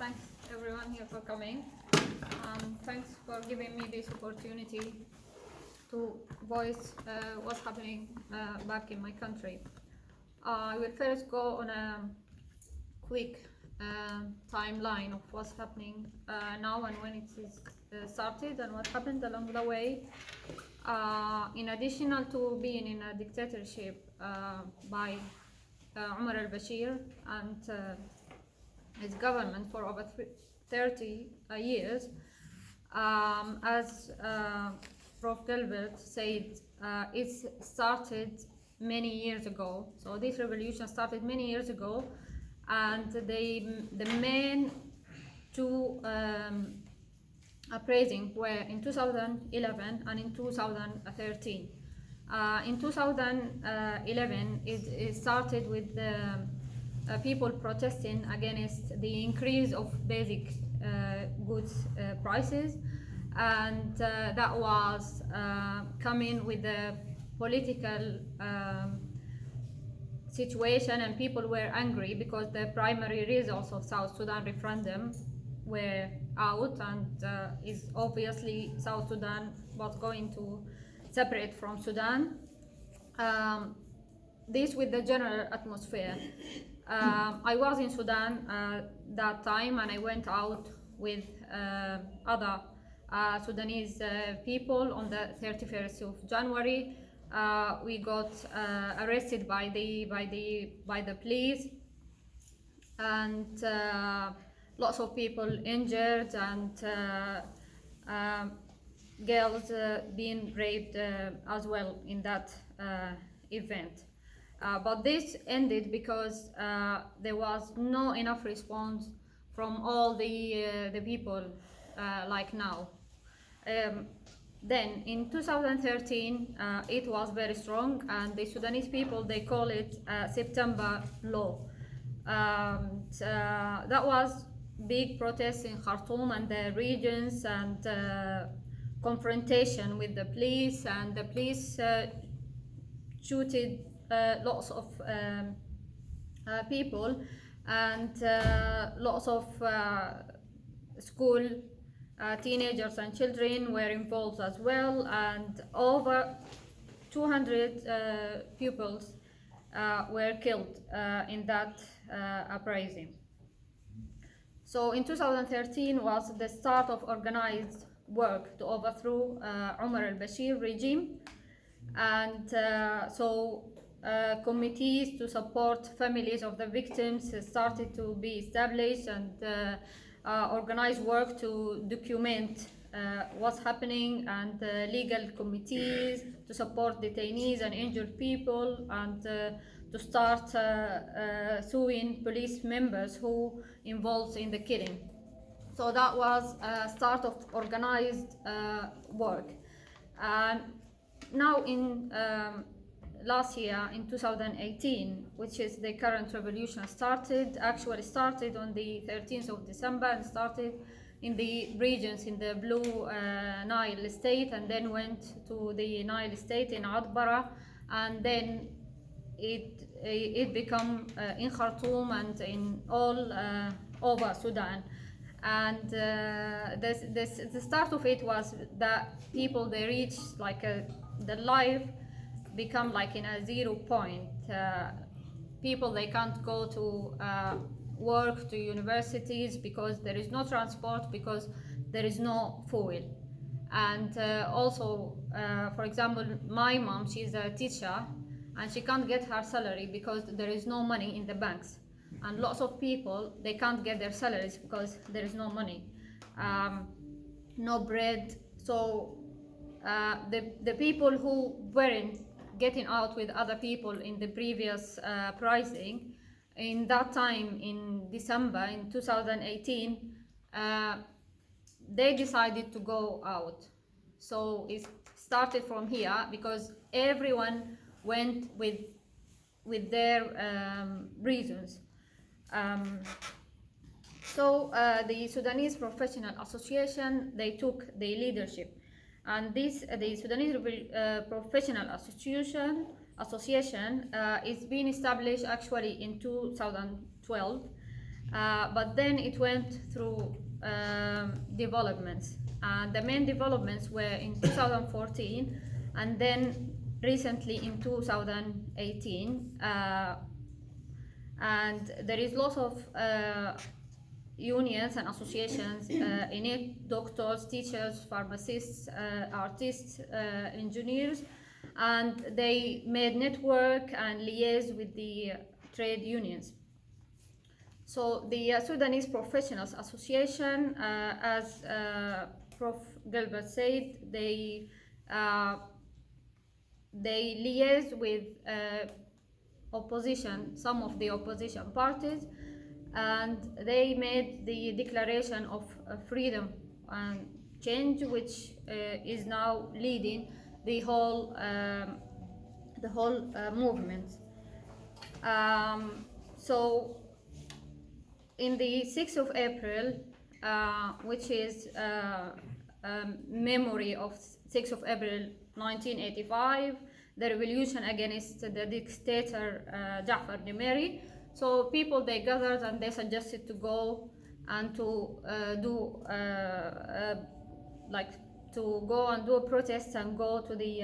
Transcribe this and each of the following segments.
Thanks everyone here for coming. Thanks for giving me this opportunity to voice what's happening back in my country. I will first go on a quick timeline of what's happening now and when it is started and what happened along the way. In addition to being in a dictatorship by al-Bashir and his government for over 30 years, as Prof. Gilbert said, it started many years ago. So this revolution started many years ago, and the main two uprisings were in 2011 and in 2013. In 2011, it started with the people protesting against the increase of basic goods prices, and that was coming with the political situation, and people were angry because the primary results of South Sudan referendum were out, and is obviously South Sudan was going to separate from Sudan. This with the general atmosphere. I was in Sudan that time, and I went out with other Sudanese people on the 31st of January. We got arrested by the police, and lots of people injured, and girls being raped as well in that event. But this ended because there was no enough response from all the people like now. Then in 2013, it was very strong, and the Sudanese people, they call it September Law. That was big protests in Khartoum and the regions, and confrontation with the police, and the police shooted lots of people, and lots of school teenagers and children were involved as well, and over 200 pupils were killed in that uprising. So in 2013 was the start of organized work to overthrow al-Bashir regime, and committees to support families of the victims started to be established, and organized work to document what's happening, and legal committees to support detainees and injured people, and to start suing police members who involved in the killing. So that was a start of organized work. And now in last year, in 2018, which is the current revolution, actually started on the 13th of December, and started in the regions in the Blue Nile state, and then went to the Nile state in Adbara, and then it became in Khartoum and in all over Sudan. And the start of it was that people, they reached like the life become like in a 0 point. People, they can't go to work, to universities, because there is no transport, because there is no fuel. And also, for example, my mom, she's a teacher, and she can't get her salary because there is no money in the banks. And lots of people, they can't get their salaries because there is no money, no bread. So the people who weren't getting out with other people in the previous uprising, in that time in December in 2018, they decided to go out. So it started from here, because everyone went with their reasons. So the Sudanese Professional Association, they took the leadership, and the Sudanese Professional Association is being established actually in 2012, But then it went through developments. The main developments were in 2014 and then recently in 2018. And there is lots of unions and associations in it: doctors, teachers, pharmacists, artists, engineers, and they made network and liaise with the trade unions. So the Sudanese Professionals Association, as Prof. Gilbert said, they liaise with opposition, some of the opposition parties, and they made the declaration of freedom and change, which is now leading the whole movement. So in the 6th of April, which is memory of 6th of April 1985, the revolution against the dictator Ja'far Nimeri. So people, they gathered and they suggested to go and to do a protest and go to the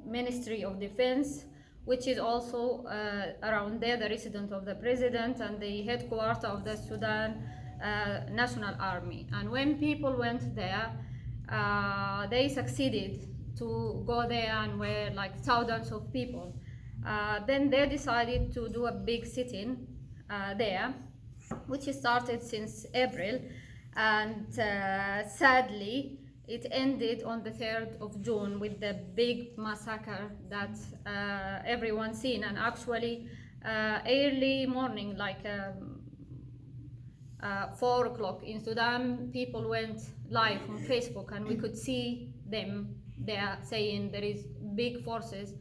Ministry of Defense, which is also around there, the residence of the president and the headquarters of the Sudan National Army. And when people went there, they succeeded to go there, and were like thousands of people. Then they decided to do a big sit-in there, which started since April, and sadly it ended on the 3rd of June with the big massacre that everyone seen. And actually early morning, like 4 o'clock in Sudan, people went live on Facebook and we could see them there saying there is big forces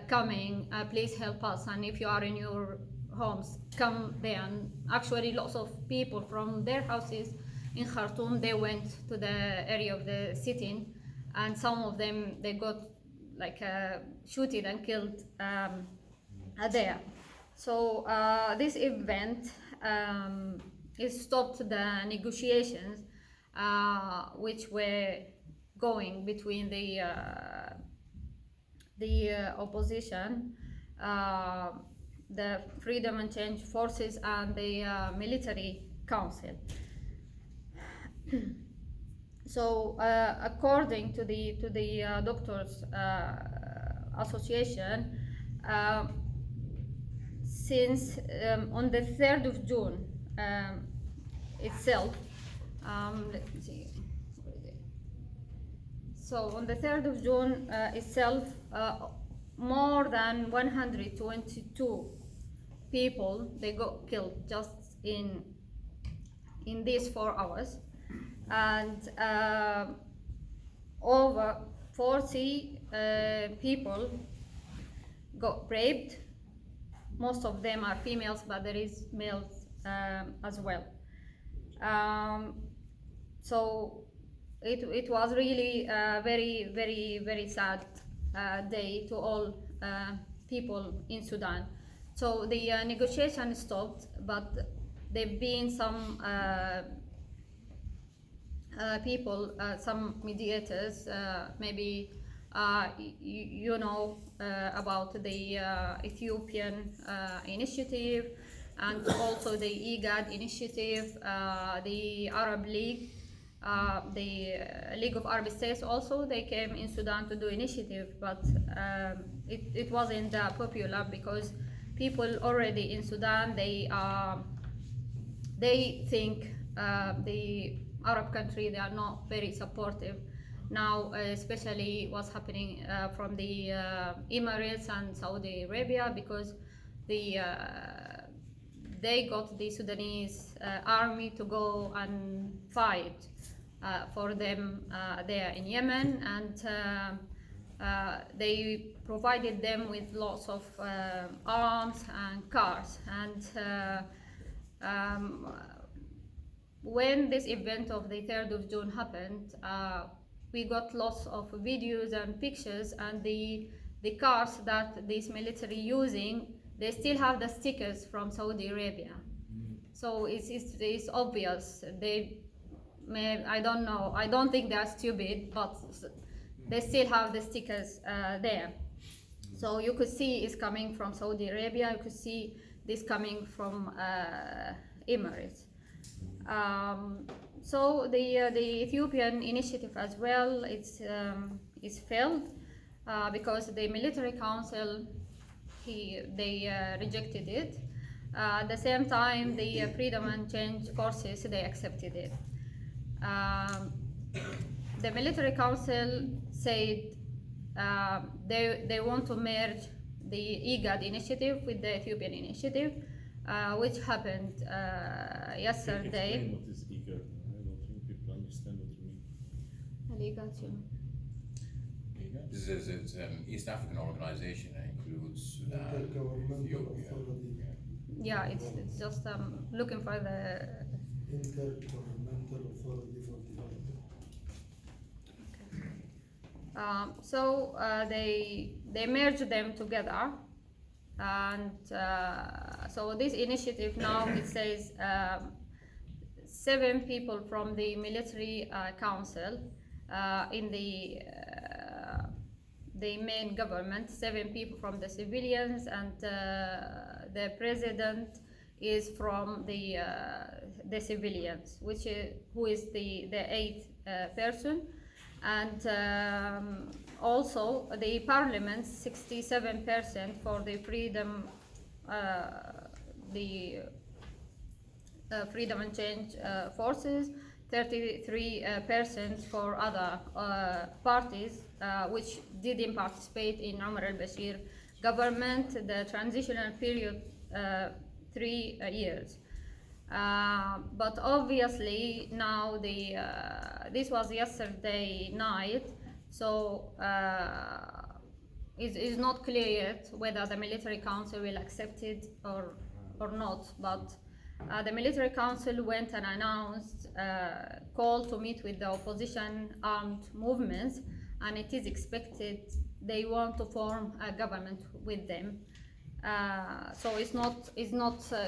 coming, please help us, and if you are in your homes, come there. And actually lots of people from their houses in Khartoum, they went to the area of the sit-in, and some of them, they got like shooted and killed there. So this event it stopped the negotiations which were going between the opposition, the Freedom and Change Forces, and the military council. So according to the Doctors Association, since on the 3rd of June itself, let me see. So on the 3rd of June itself, more than 122 people, they got killed just in these 4 hours, and over 40 people got raped. Most of them are females, but there is males as well. So it was really a very, very, very sad day to all people in Sudan. So the negotiation stopped, but there have been some people, some mediators, maybe you know about the Ethiopian initiative, and also the IGAD initiative, the Arab League, the League of Arab States also, they came in Sudan to do initiative, but it wasn't popular, because people already in Sudan, they think the Arab country, they are not very supportive now, especially what's happening from the Emirates and Saudi Arabia, because they got the Sudanese army to go and fight for them there in Yemen, and they provided them with lots of arms and cars. And when this event of the 3rd of June happened, we got lots of videos and pictures, and the cars that this military using, they still have the stickers from Saudi Arabia. So it's obvious. I don't know, I don't think they are stupid, but they still have the stickers there. So you could see it's coming from Saudi Arabia, you could see this coming from Emirates. So the Ethiopian initiative as well, is failed because the military council, they rejected it. At the same time, the Freedom and Change forces, they accepted it. The military council said they want to merge the IGAD initiative with the Ethiopian initiative, which happened yesterday. Explain what is IGAD. I don't think people understand what you mean. IGAD, This is an East African organization that includes Sudan, Ethiopia. Yeah, it's just looking for the Intergovernmental Authority for Development. so they merge them together, and so this initiative now, it says 7 people from the military council in the main government, 7 people from the civilians, and the president is from the civilians, who is the 8th person, and also the parliament, 67% for the freedom, Freedom and Change forces, 33% for other parties which didn't participate in Omar al-Bashir government, the transitional period 3 years. But obviously now this was yesterday night, so it is not clear yet whether the military council will accept it or not, but the military council went and announced a call to meet with the opposition armed movements, and it is expected they want to form a government with them. So it's not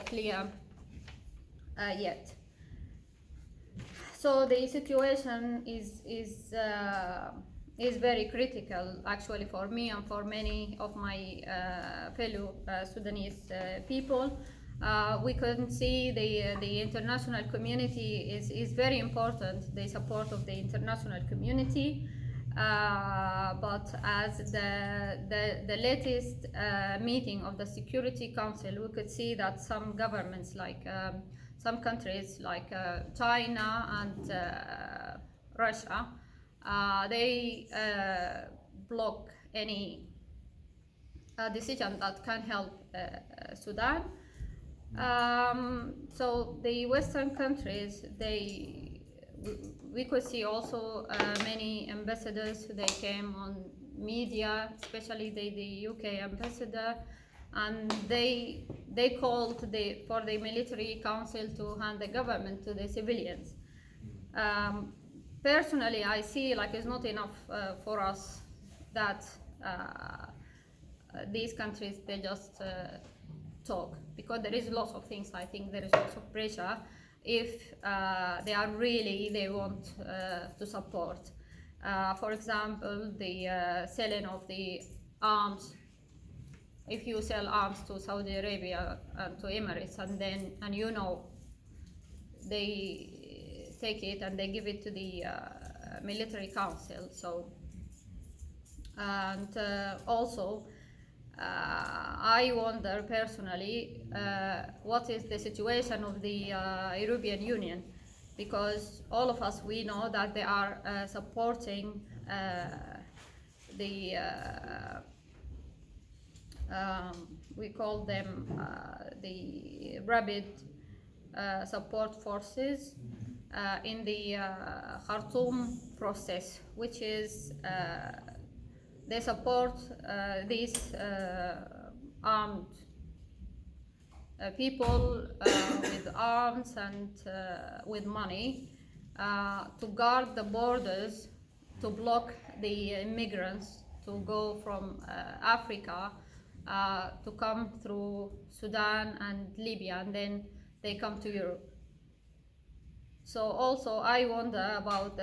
clear yet. So the situation is very critical, actually, for me and for many of my fellow Sudanese people. We can see the international community is very important, the support of the international community. But as the latest meeting of the Security Council, we could see that some governments, like some countries like China and Russia, they block any decision that can help Sudan. So the Western countries, we could see also many ambassadors, they came on media, especially the UK ambassador, and they called for the military council to hand the government to the civilians. Personally, I see like it's not enough for us that these countries, they just talk, because there is lots of things. I think there is lots of pressure if they want to support. For example, the selling of the arms. If you sell arms to Saudi Arabia and to Emirates, and they take it and they give it to the military council. So, and also, I wonder personally what is the situation of the European Union, because all of us, we know that they are supporting we call them the rapid support forces in the Khartoum process, which is they support these armed people with arms and with money to guard the borders, to block the immigrants to go from Africa to come through Sudan and Libya, and then they come to Europe. So also I wonder about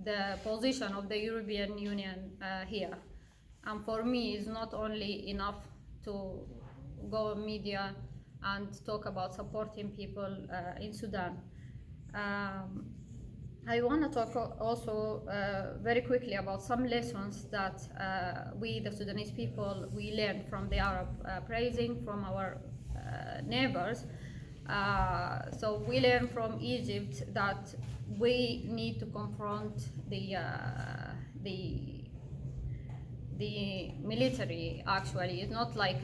the position of the European Union here. And for me, it's not only enough to go in media and talk about supporting people in Sudan. I want to talk also very quickly about some lessons that we, the Sudanese people, we learned from the Arab uprising, from our neighbors. So we learned from Egypt that we need to confront the military. Actually, it's not like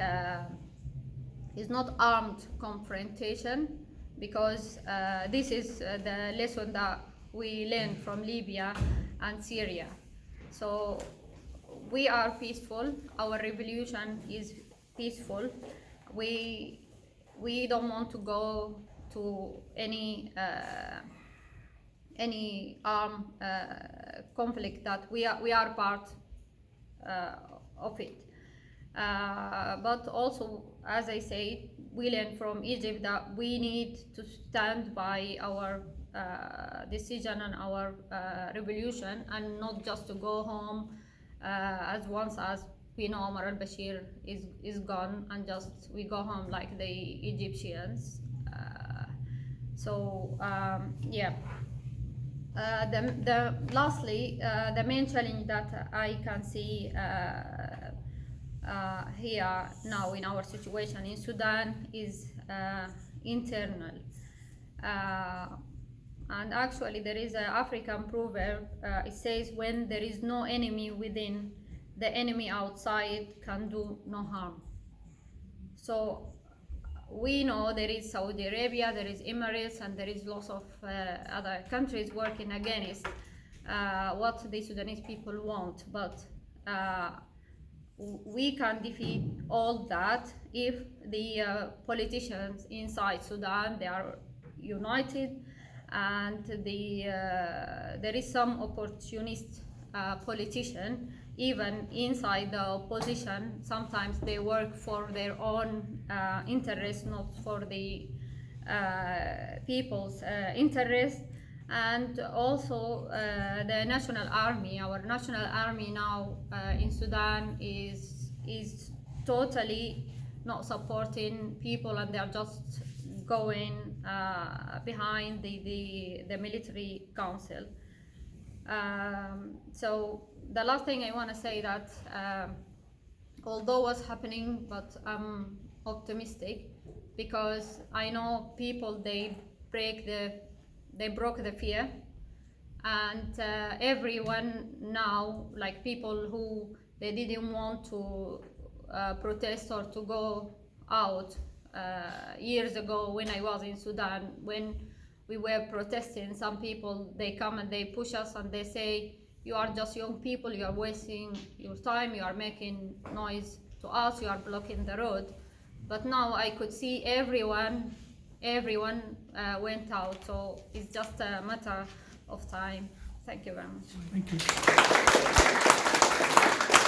it's not armed confrontation, because this is the lesson that we learned from Libya and Syria. So we are peaceful. Our revolution is peaceful. We don't want to go to any armed conflict that we are part of it. But also, as I say, we learned from Egypt that we need to stand by our decision and our revolution, and not just to go home as once as we know Omar al-Bashir is gone, and just we go home like the Egyptians. Lastly, the main challenge that I can see here now in our situation in Sudan is internal. And actually there is an African proverb, it says, when there is no enemy within, the enemy outside can do no harm. So we know there is Saudi Arabia, there is Emirates, and there is lots of other countries working against what the Sudanese people want. But we can defeat all that if the politicians inside Sudan, they are united, and there is some opportunist politician even inside the opposition. Sometimes they work for their own interests, not for the people's interests. And also the national army, our national army now in Sudan is totally not supporting people, and they are just going behind the military council. So the last thing I want to say that although what's happening, but I'm optimistic, because I know people, they broke the fear, and everyone now, like people who they didn't want to protest or to go out years ago when I was in Sudan, when we were protesting, some people, they come and they push us and they say, you are just young people, you are wasting your time, you are making noise to us, you are blocking the road. But now I could see everyone went out, so it's just a matter of time. Thank you very much. Thank you.